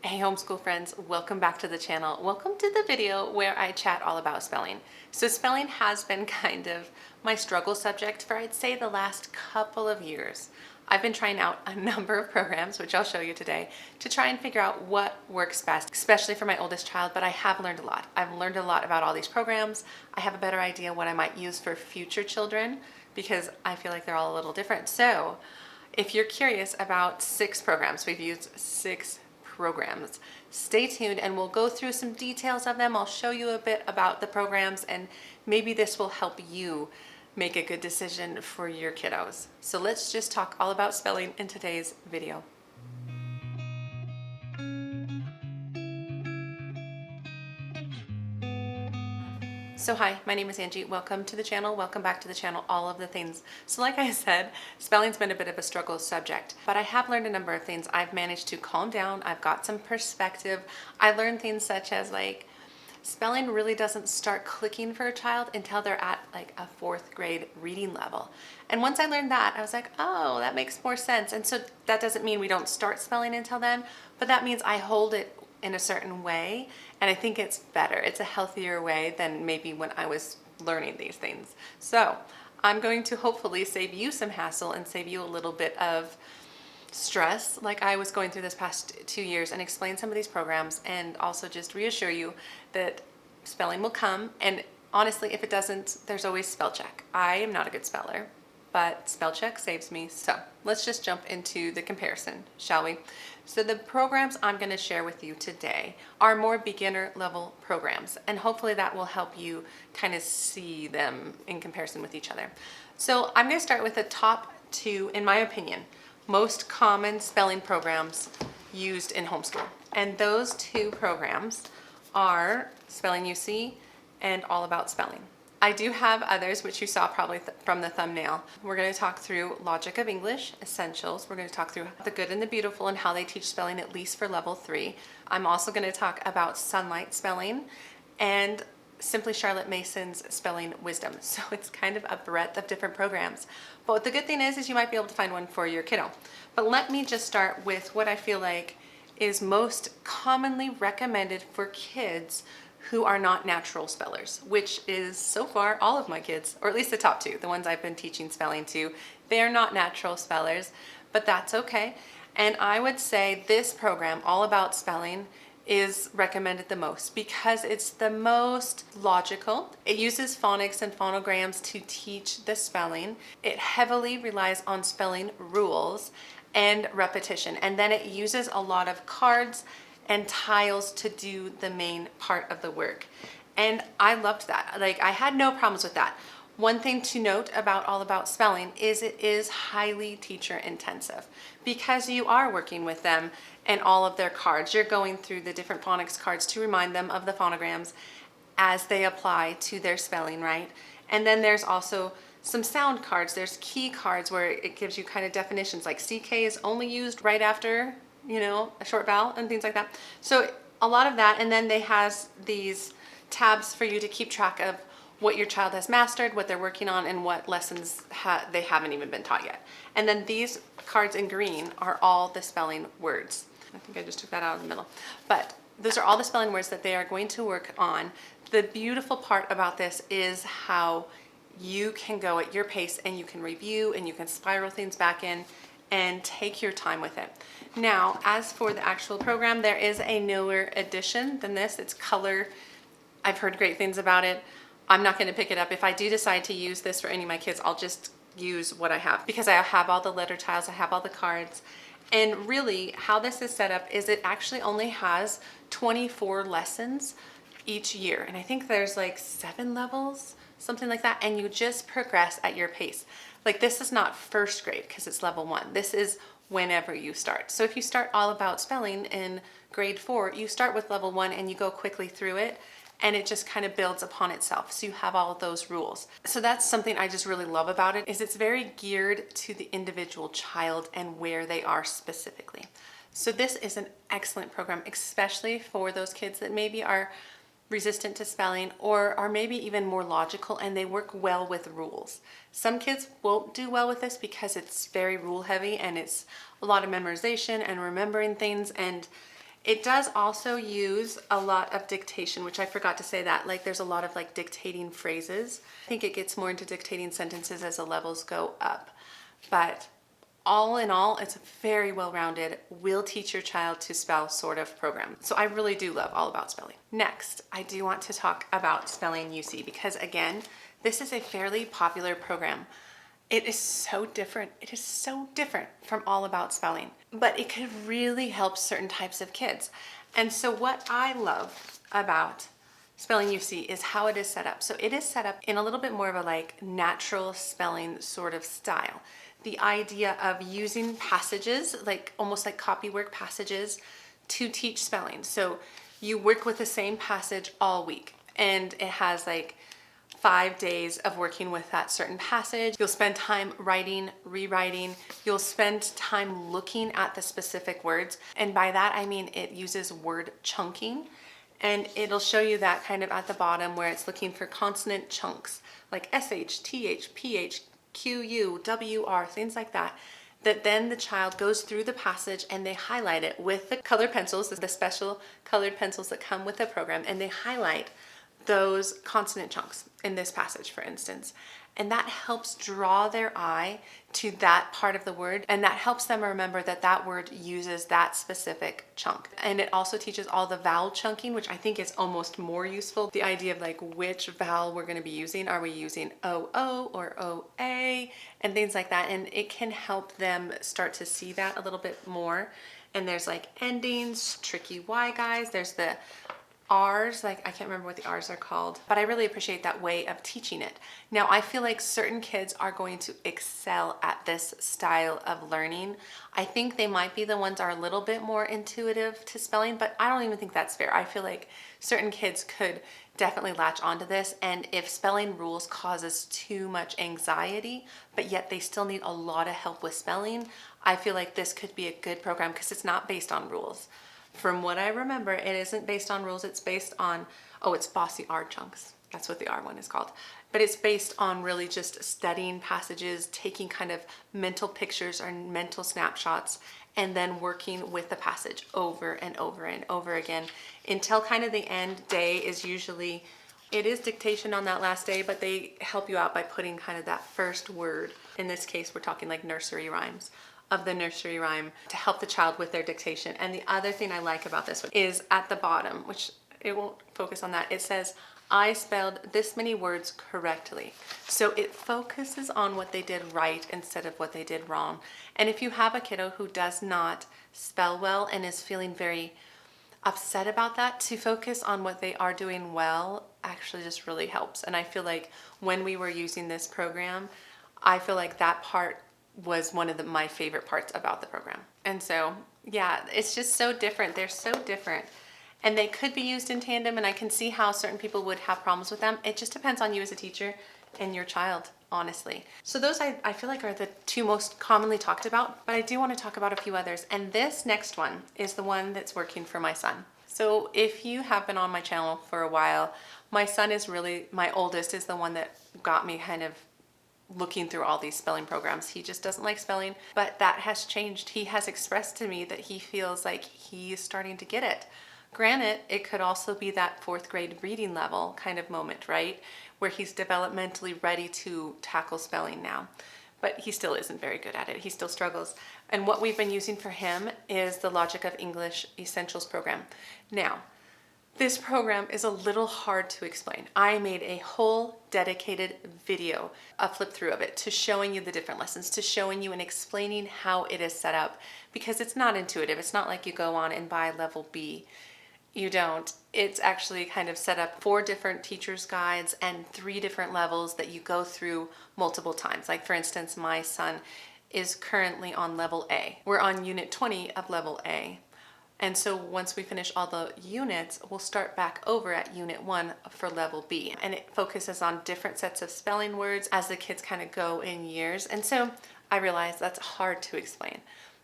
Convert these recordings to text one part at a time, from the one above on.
Hey homeschool friends, welcome back to the channel. Welcome to the video where I chat all about spelling. So spelling has been kind of my struggle subject for I'd say the last couple of years. I've been trying out a number of programs, which I'll show you today, to try and figure out what works best, especially for my oldest child, but I have learned a lot. I've learned a lot about all these programs. I have a better idea what I might use for future children because I feel like they're all a little different. So if you're curious about 6 programs, we've used 6 programs. Stay tuned and we'll go through some details of them. I'll show you a bit about the programs and maybe this will help you make a good decision for your kiddos. So let's just talk all about spelling in today's video. So hi, my name is Angie. Welcome to the channel. Welcome back to the channel, all of the things. So like I said, spelling's been a bit of a struggle subject, but I have learned a number of things. I've managed to calm down. I've got some perspective. I learned things such as spelling really doesn't start clicking for a child until they're at like a 4th grade reading level. And once I learned that, I was like, oh, that makes more sense. And so that doesn't mean we don't start spelling until then, but that means I hold it in a certain way, and I think it's better. It's a healthier way than maybe when I was learning these things. So I'm going to hopefully save you some hassle and save you a little bit of stress like I was going through this past 2 years and explain some of these programs and also just reassure you that spelling will come, and honestly if it doesn't, there's always spell check. I am not a good speller, but spell check saves me. So let's just jump into the comparison, shall we? So the programs I'm going to share with you today are more beginner level programs, and hopefully that will help you kind of see them in comparison with each other. So I'm going to start with the top 2, in my opinion, most common spelling programs used in homeschool. And those 2 programs are Spelling UC and All About Spelling. I do have others, which you saw probably from the thumbnail. We're going to talk through Logic of English, Essentials. We're going to talk through The Good and the Beautiful and how they teach spelling at least for level 3. I'm also going to talk about Sonlight Spelling and Simply Charlotte Mason's Spelling Wisdom. So it's kind of a breadth of different programs. But the good thing is you might be able to find one for your kiddo. But let me just start with what I feel like is most commonly recommended for kids who are not natural spellers, which is so far all of my kids, or at least the top 2, the ones I've been teaching spelling to. They're not natural spellers, but that's okay. And I would say this program, All About Spelling, is recommended the most because it's the most logical. It uses phonics and phonograms to teach the spelling. It heavily relies on spelling rules and repetition, and then it uses a lot of cards and tiles to do the main part of the work. And I loved that. Like, I had no problems with that. One thing to note about All About Spelling is it is highly teacher intensive because you are working with them and all of their cards. You're going through the different phonics cards to remind them of the phonograms as they apply to their spelling, right? And then there's also some sound cards. There's key cards where it gives you kind of definitions, like CK is only used right after, you know, a short vowel and things like that. So a lot of that, and then they has these tabs for you to keep track of what your child has mastered, what they're working on, and what lessons they haven't even been taught yet. And then these cards in green are all the spelling words. I think I just took that out of the middle. But those are all the spelling words that they are going to work on. The beautiful part about this is how you can go at your pace and you can review and you can spiral things back in and take your time with it. Now, as for the actual program, there is a newer edition than this. It's color. I've heard great things about it. I'm not going to pick it up. If I do decide to use this for any of my kids, I'll just use what I have because I have all the letter tiles, I have all the cards. And really how this is set up is it actually only has 24 lessons each year. And I think there's like 7 levels, something like that. And you just progress at your pace. Like, this is not 1st grade because it's level 1. This is whenever you start. So if you start All About Spelling in grade 4, you start with level 1 and you go quickly through it, and it just kind of builds upon itself. So you have all of those rules. So that's something I just really love about it, is it's very geared to the individual child and where they are specifically. So this is an excellent program, especially for those kids that maybe are resistant to spelling or are maybe even more logical and they work well with rules. Some kids won't do well with this because it's very rule heavy and it's a lot of memorization and remembering things, and It does also use a lot of dictation, which I forgot to say that. Like there's a lot of like dictating phrases. I think it gets more into dictating sentences as the levels go up. But all in all, it's a very well-rounded, will teach your child to spell sort of program. So I really do love all about spelling. Next, I do want to talk about Spelling UC because again, this is a fairly popular program. It is so different. It is so different from All About Spelling, but it could really help certain types of kids. And so what I love about Spelling UC is how it is set up. So it is set up in a little bit more of a like natural spelling sort of style. The idea of using passages, like almost like copywork passages, to teach spelling. So you work with the same passage all week, and it has like 5 days of working with that certain passage. You'll spend time writing, rewriting. You'll spend time looking at the specific words. And by that, I mean it uses word chunking. And it'll show you that kind of at the bottom where it's looking for consonant chunks like SH, TH, PH, QU, WR, things like that. That then the child goes through the passage and they highlight it with the colored pencils, the special colored pencils that come with the program, and they highlight those consonant chunks in this passage, for instance. And that helps draw their eye to that part of the word, and that helps them remember that that word uses that specific chunk. And it also teaches all the vowel chunking, which I think is almost more useful. The idea of like which vowel we're going to be using. Are we using OO or OA and things like that? And it can help them start to see that a little bit more. And there's like endings, tricky Y guys. There's the R's, like I can't remember what the R's are called, but I really appreciate that way of teaching it. Now I feel like certain kids are going to excel at this style of learning. I think they might be the ones that are a little bit more intuitive to spelling, but I don't even think that's fair. I feel like certain kids could definitely latch onto this, and if spelling rules causes too much anxiety, but yet they still need a lot of help with spelling, I feel like this could be a good program because it's not based on rules. From what I remember, it isn't based on rules. It's based on, oh, it's bossy R chunks. That's what the R one is called. But it's based on really just studying passages, taking kind of mental pictures or mental snapshots, and then working with the passage over and over and over again until kind of the end day is usually, it is dictation on that last day, but they help you out by putting kind of that first word. In this case, we're talking like nursery rhymes, of the nursery rhyme to help the child with their dictation. And the other thing I like about this one is at the bottom, which it won't focus on that, it says, I spelled this many words correctly. So it focuses on what they did right instead of what they did wrong. And if you have a kiddo who does not spell well and is feeling very upset about that, to focus on what they are doing well actually just really helps. And I feel like when we were using this program, I feel like that part was one of my favorite parts about the program. And so, yeah, it's just so different. They're so different. And they could be used in tandem, and I can see how certain people would have problems with them. It just depends on you as a teacher and your child, honestly. So those I feel like are the two most commonly talked about, but I do want to talk about a few others. And this next one is the one that's working for my son. So if you have been on my channel for a while, my son is really, my oldest is the one that got me kind of looking through all these spelling programs. He just doesn't like spelling, but that has changed. He has expressed to me that he feels like he's starting to get it. Granted, it could also be that 4th grade reading level kind of moment, right? Where he's developmentally ready to tackle spelling now, but he still isn't very good at it. He still struggles. And what we've been using for him is the Logic of English Essentials program. Now, this program is a little hard to explain. I made a whole dedicated video, a flip through of it, to showing you the different lessons, to showing you and explaining how it is set up, because it's not intuitive. It's not like you go on and buy level B. You don't. It's actually kind of set up 4 different teacher's guides and 3 different levels that you go through multiple times. Like for instance, my son is currently on level A. We're on unit 20 of level A. And so once we finish all the units, we'll start back over at unit 1 for level B. And it focuses on different sets of spelling words as the kids kind of go in years. And so I realize that's hard to explain.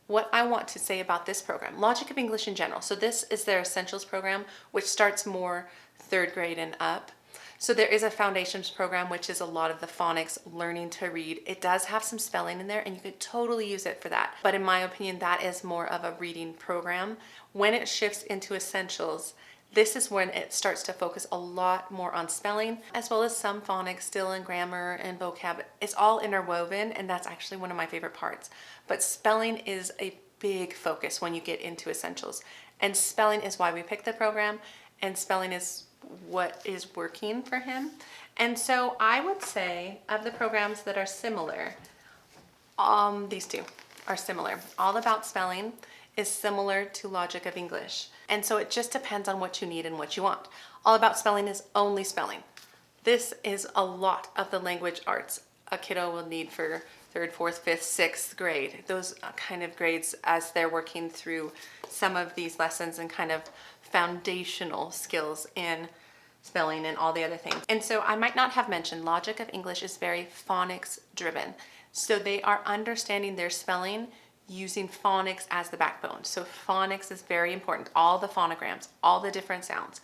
What I want to say about this program, Logic of English in general. So this is their Essentials program, which starts more 3rd grade and up. So there is a foundations program, which is a lot of the phonics, learning to read. It does have some spelling in there and you could totally use it for that. But in my opinion, that is more of a reading program. When it shifts into essentials, this is when it starts to focus a lot more on spelling, as well as some phonics still in grammar and vocab. It's all interwoven, and that's actually one of my favorite parts. But spelling is a big focus when you get into essentials. And spelling is why we picked the program, and spelling is what is working for him. And so I would say of the programs that are similar, these two are similar. All About Spelling is similar to Logic of English. And so it just depends on what you need and what you want. All About Spelling is only spelling. This is a lot of the language arts a kiddo will need for 3rd, 4th, 5th, 6th grade. Those kind of grades as they're working through some of these lessons and kind of foundational skills in spelling and all the other things. And so I might not have mentioned Logic of English is very phonics driven. So they are understanding their spelling using phonics as the backbone. So phonics is very important. All the phonograms, all the different sounds.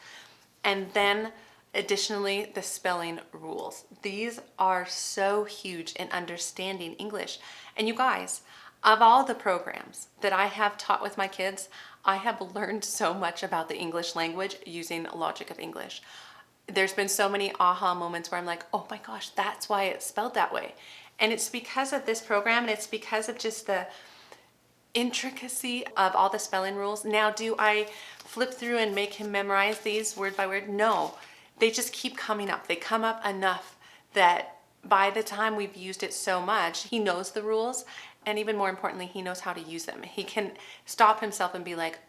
And then additionally, the spelling rules. These are so huge in understanding English. And you guys, of all the programs that I have taught with my kids, I have learned so much about the English language using Logic of English. There's been so many aha moments where I'm like, oh my gosh, that's why it's spelled that way. And it's because of this program, and it's because of just the intricacy of all the spelling rules. Now, do I flip through and make him memorize these word by word? No, they just keep coming up. They come up enough that by the time we've used it so much, he knows the rules, and even more importantly, he knows how to use them. He can stop himself and be like,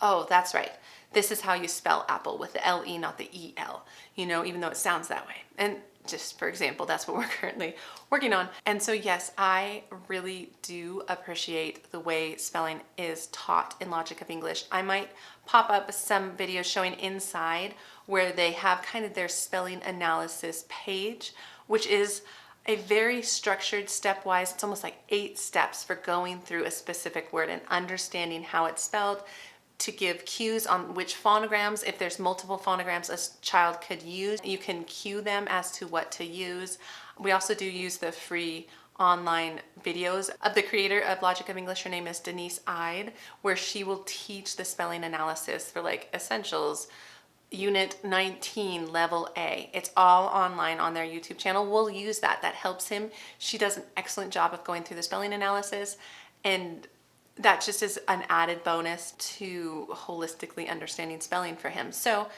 oh, that's right. This is how you spell apple, with the L-E, not the E-L, you know, even though it sounds that way. And just for example, that's what we're currently working on. And so yes, I really do appreciate the way spelling is taught in Logic of English. I might pop up some videos showing inside where they have kind of their spelling analysis page, which is a very structured stepwise. It's almost like 8 steps for going through a specific word and understanding how it's spelled, to give cues on which phonograms, if there's multiple phonograms a child could use, you can cue them as to what to use. We also do use the free online videos of the creator of Logic of English. Her name is Denise Ide, where she will teach the spelling analysis for like essentials, Unit 19, Level A. It's all online on their YouTube channel. We'll use that. That helps him. She does an excellent job of going through the spelling analysis, and that just is an added bonus to holistically understanding spelling for him. So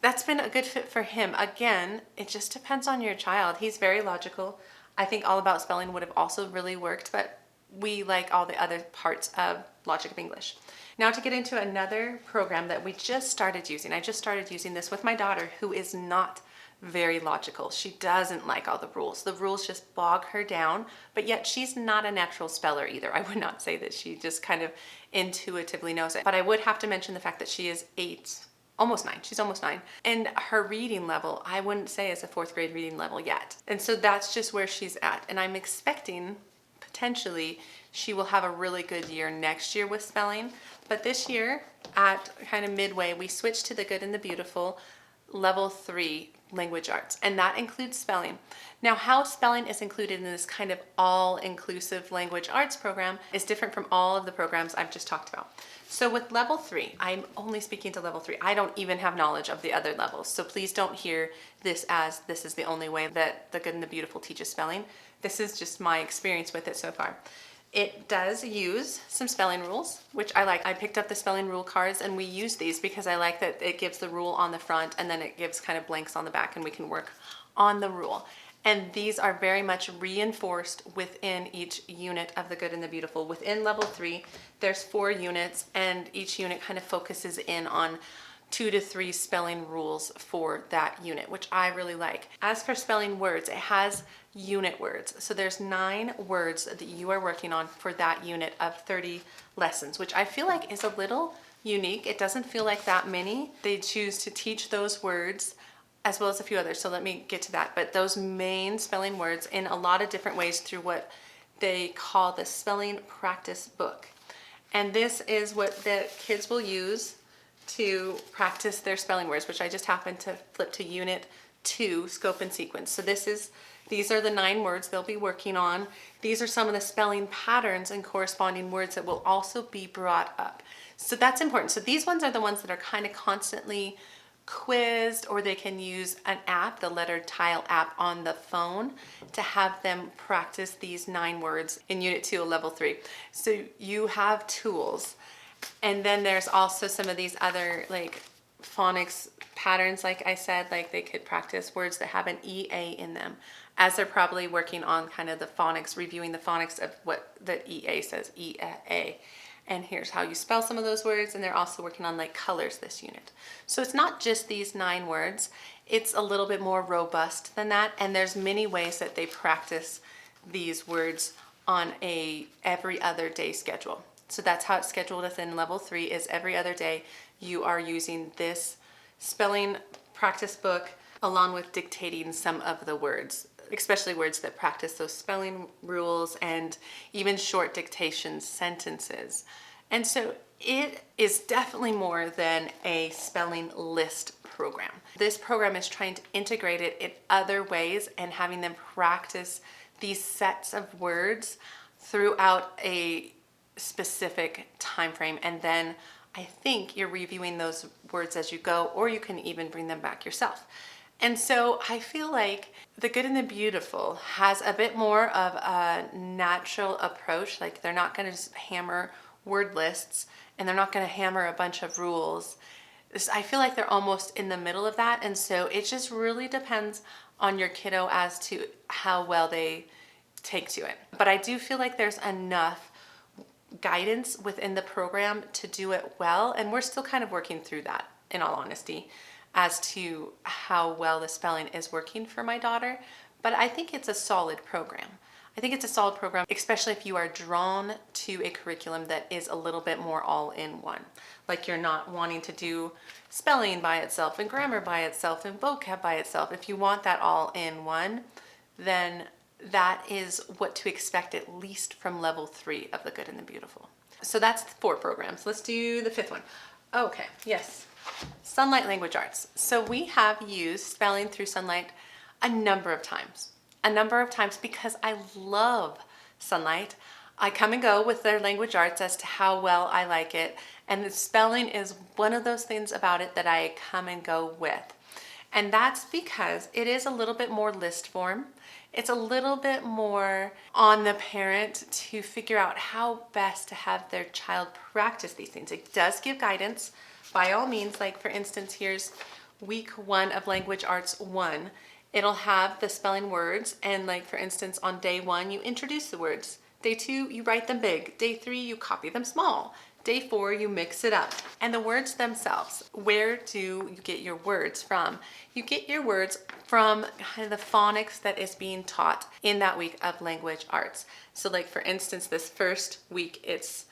that's been a good fit for him. Again, it just depends on your child. He's very logical. I think All About Spelling would have also really worked, but we like all the other parts of Logic of English. Now to get into another program that we just started using. I just started using this with my daughter, who is not very logical. She doesn't like all the rules. The rules just bog her down, but yet she's not a natural speller either. I would not say that she just kind of intuitively knows it. But I would have to mention the fact that she is 8, almost 9. She's almost 9. And her reading level, I wouldn't say is a 4th grade reading level yet. And so that's just where she's at. And I'm expecting potentially she will have a really good year next year with spelling. But this year, at kind of midway, we switched to the Good and the Beautiful Level 3 language arts, and that includes spelling. Now, how spelling is included in this kind of all-inclusive language arts program is different from all of the programs I've just talked about. So with Level 3, I'm only speaking to Level 3. I don't even have knowledge of the other levels, so please don't hear this as this is the only way that the Good and the Beautiful teaches spelling. This is just my experience with it so far. It does use some spelling rules, which I like. I picked up the spelling rule cards and we use these because I like that it gives the rule on the front and then it gives kind of blanks on the back and we can work on the rule. And these are very much reinforced within each unit of the Good and the Beautiful. Within Level 3, there's 4 units and each unit kind of focuses in on 2 to 3 spelling rules for that unit, which I really like. As for spelling words, it has unit words. So there's 9 words that you are working on for that unit of 30 lessons, which I feel like is a little unique. It doesn't feel like that many. They choose to teach those words as well as a few others. So let me get to that. But those main spelling words in a lot of different ways through what they call the spelling practice book. And this is what the kids will use to practice their spelling words, which I just happened to flip to Unit 2, scope and sequence. So these are the 9 words they'll be working on. These are some of the spelling patterns and corresponding words that will also be brought up. So that's important. So these ones are the ones that are kind of constantly quizzed, or they can use an app, the Letter Tile app on the phone, to have them practice these 9 words in Unit 2 of Level 3. So you have tools. And then there's also some of these other like phonics patterns, like I said, like they could practice words that have an EA in them, as they're probably working on kind of the phonics, reviewing the phonics of what the EA says, EA. And here's how you spell some of those words. And they're also working on like colors this unit. So it's not just these 9 words. It's a little bit more robust than that. And there's many ways that they practice these words on a every other day schedule. So that's how it's scheduled within Level 3, is every other day you are using this spelling practice book along with dictating some of the words, especially words that practice those spelling rules and even short dictation sentences. And so it is definitely more than a spelling list program. This program is trying to integrate it in other ways and having them practice these sets of words throughout a specific time frame, and then I think you're reviewing those words as you go, or you can even bring them back yourself. And so I feel like The Good and the Beautiful has a bit more of a natural approach. Like they're not going to just hammer word lists, and they're not going to hammer a bunch of rules. I feel like they're almost in the middle of that, and so it just really depends on your kiddo as to how well they take to it. But I do feel like there's enough guidance within the program to do it well, and we're still kind of working through that, in all honesty, as to how well the spelling is working for my daughter. But I think it's a solid program. I think it's a solid program, especially if you are drawn to a curriculum that is a little bit more all-in-one. Like you're not wanting to do spelling by itself and grammar by itself and vocab by itself. If you want that all-in-one, then that is what to expect, at least from Level 3 of The Good and the Beautiful. So that's 4 programs. Let's do the 5th one. Okay, yes. Sonlight Language Arts. So we have used spelling through Sonlight a number of times. Because I love Sonlight. I come and go with their language arts as to how well I like it. And the spelling is one of those things about it that I come and go with. And that's because it is a little bit more list form. It's a little bit more on the parent to figure out how best to have their child practice these things. It does give guidance by all means. Like for instance, here's week 1 of Language Arts 1. It'll have the spelling words, and like for instance, on day 1, you introduce the words. Day 2, you write them big. Day 3, you copy them small. Day 4, you mix it up. And the words themselves, where do you get your words from? You get your words from kind of the phonics that is being taught in that week of language arts. So like for instance, this first week, it's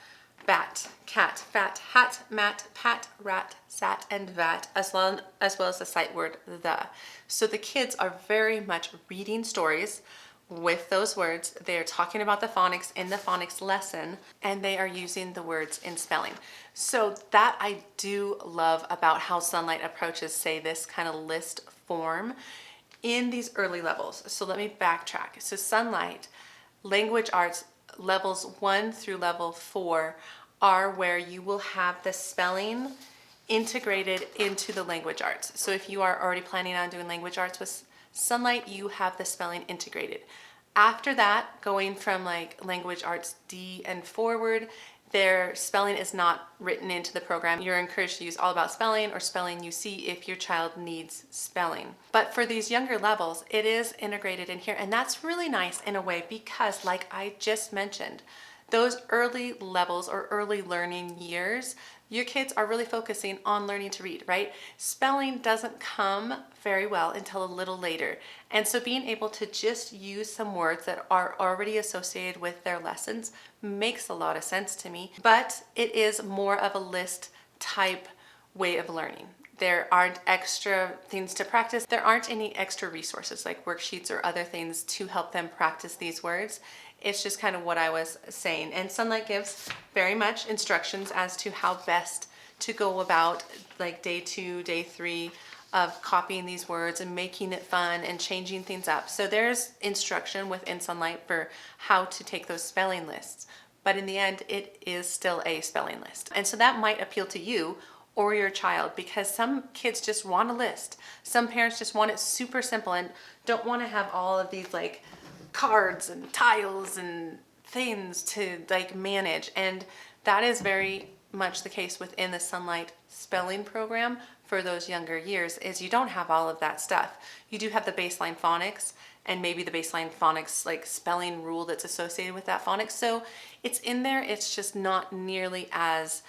bat, cat, fat, hat, mat, pat, rat, sat, and vat, as well as the sight word the. So the kids are very much reading stories with those words. They're talking about the phonics in the phonics lesson, and they are using the words in spelling. So that I do love about how Sonlight approaches, say, this kind of list form in these early levels. So let me backtrack. So Sonlight Language Arts levels 1 through level 4 are where you will have the spelling integrated into the language arts. So if you are already planning on doing language arts with Sonlight, you have the spelling integrated. After that, going from like language arts D and forward, their spelling is not written into the program. You're encouraged to use All About Spelling or Spelling UC if your child needs spelling. But for these younger levels, it is integrated in here. And that's really nice in a way because, like I just mentioned, those early levels or early learning years, your kids are really focusing on learning to read, right? Spelling doesn't come very well until a little later. And so being able to just use some words that are already associated with their lessons makes a lot of sense to me, but it is more of a list type way of learning. There aren't extra things to practice. There aren't any extra resources like worksheets or other things to help them practice these words. It's just kind of what I was saying. And Sonlight gives very much instructions as to how best to go about like day 2, day 3 of copying these words and making it fun and changing things up. So there's instruction within Sonlight for how to take those spelling lists. But in the end, it is still a spelling list. And so that might appeal to you or your child, because some kids just want a list. Some parents just want it super simple and don't want to have all of these like cards and tiles and things to like manage. And that is very much the case within the Sonlight Spelling program for those younger years, is you don't have all of that stuff. You do have the baseline phonics and maybe the baseline phonics like spelling rule that's associated with that phonics. So it's in there, it's just not nearly as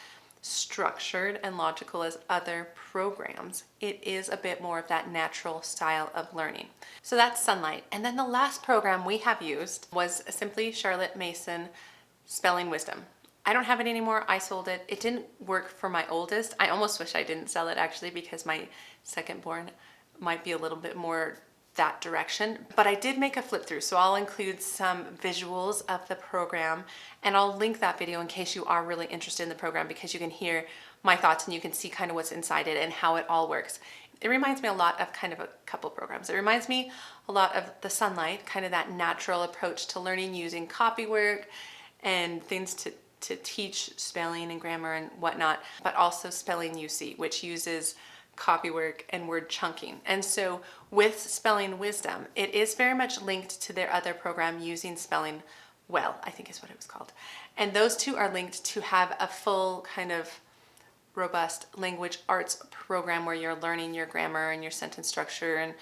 structured and logical as other programs. It is a bit more of that natural style of learning. So that's Sonlight. And then the last program we have used was simply Charlotte Mason Spelling Wisdom. I don't have it anymore. I sold it. It didn't work for my oldest. I almost wish I didn't sell it actually, because my second born might be a little bit more that direction. But I did make a flip through, so I'll include some visuals of the program and I'll link that video in case you are really interested in the program, because you can hear my thoughts and you can see kind of what's inside it and how it all works. It reminds me a lot of kind of a couple programs. It reminds me a lot of the Sonlight, kind of that natural approach to learning using copywork and things to teach spelling and grammar and whatnot, but also Spelling UC, which uses copywork and word chunking. And so with Spelling Wisdom, it is very much linked to their other program, Using Spelling Well, I think is what it was called. And those two are linked to have a full kind of robust language arts program where you're learning your grammar and your sentence structure and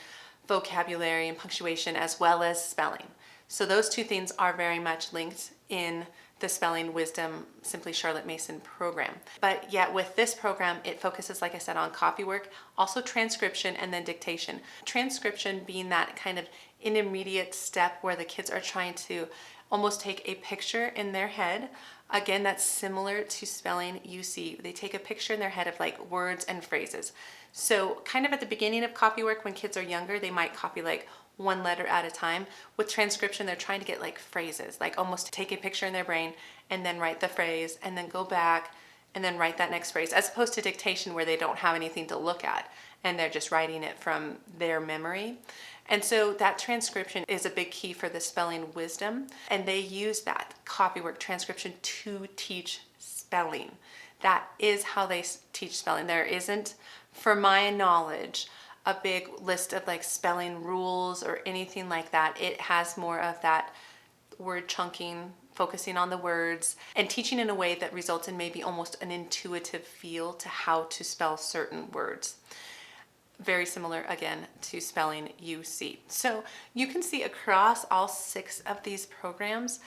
vocabulary and punctuation, as well as spelling. So those two things are very much linked in the Spelling Wisdom Simply Charlotte Mason program. But yet with this program, it focuses, like I said, on copywork, also transcription, and then dictation. Transcription being that kind of intermediate step where the kids are trying to almost take a picture in their head. Again, that's similar to Spelling UC. They take a picture in their head of like words and phrases. So kind of at the beginning of copywork, when kids are younger, they might copy like one letter at a time. With transcription, they're trying to get like phrases, like almost take a picture in their brain and then write the phrase and then go back and then write that next phrase, as opposed to dictation where they don't have anything to look at and they're just writing it from their memory. And so that transcription is a big key for the Spelling Wisdom, and they use that copywork transcription to teach spelling. That is how they teach spelling. There isn't, for my knowledge, a big list of like spelling rules or anything like that. It has more of that word chunking, focusing on the words, and teaching in a way that results in maybe almost an intuitive feel to how to spell certain words. Very similar again to Spelling UC. So you can see across all 6 of these programs,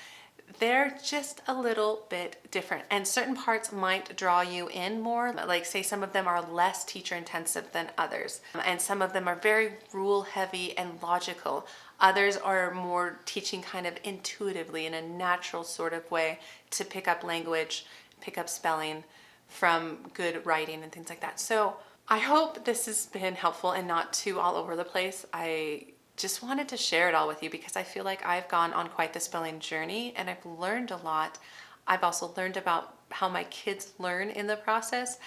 they're just a little bit different, and certain parts might draw you in more. Like say some of them are less teacher intensive than others, and some of them are very rule heavy and logical. Others are more teaching kind of intuitively in a natural sort of way to pick up language, pick up spelling from good writing and things like that. So I hope this has been helpful and not too all over the place. I just wanted to share it all with you because I feel like I've gone on quite the spelling journey and I've learned a lot. I've also learned about how my kids learn in the process,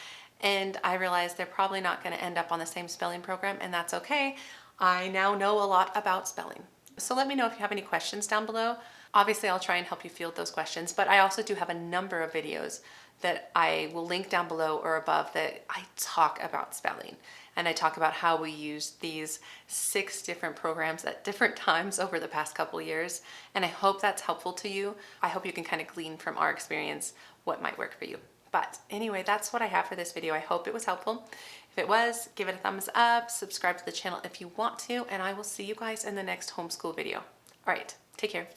and I realized they're probably not going to end up on the same spelling program, and that's okay. I now know a lot about spelling. So let me know if you have any questions down below. Obviously, I'll try and help you field those questions, but I also do have a number of videos that I will link down below or above that I talk about spelling. And I talk about how we use these 6 different programs at different times over the past couple years. And I hope that's helpful to you. I hope you can kind of glean from our experience what might work for you. But anyway, that's what I have for this video. I hope it was helpful. If it was, give it a thumbs up, subscribe to the channel if you want to, and I will see you guys in the next homeschool video. All right, take care.